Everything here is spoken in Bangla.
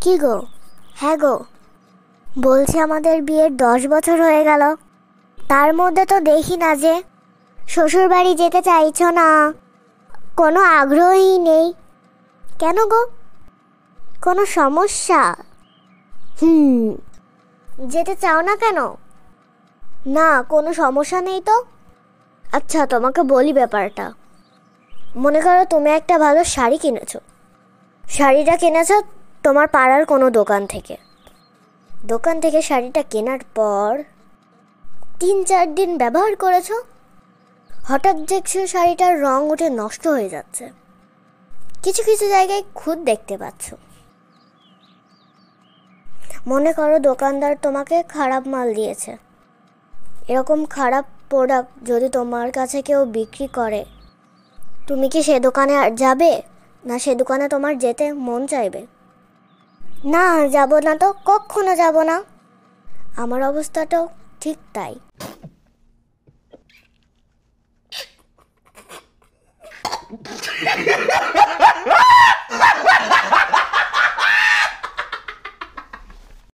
কি গো? হ্যাঁ গো, বলছি আমাদের বিয়ের 10 বছর হয়ে গেল, তার মধ্যে তো দেখি না যে শ্বশুর বাড়ি যেতে চাইছো না, কোনো আগ্রহই নেই। কেন গো, কোনো সমস্যা? হুম, যেতে চাও না কেন? না, কোনো সমস্যা নেই তো। আচ্ছা, তোমাকে বলি ব্যাপারটা। মনে করো তুমি একটা ভালো শাড়ি কিনেছো। শাড়িটা কিনেছো তোমার পাড়ার কোনো দোকান থেকে শাড়িটা কেনার পর 3-4 দিন ব্যবহার করেছো, হঠাৎ দেখছো শাড়িটার রং উঠে নষ্ট হয়ে যাচ্ছে। কিছু কিছু জায়গায় খুঁত দেখতে পাচ্ছ। মনে করো দোকানদার তোমাকে খারাপ মাল দিয়েছে। এরকম খারাপ প্রোডাক্ট যদি তোমার কাছে কেউ বিক্রি করে, তুমি কি সে দোকানে আর যাবে? না সে দোকানে তোমার যেতে মন চাইবে? না, যাব না তো, কখনো যাব না। আমার অবস্থাটাও ঠিক তাই।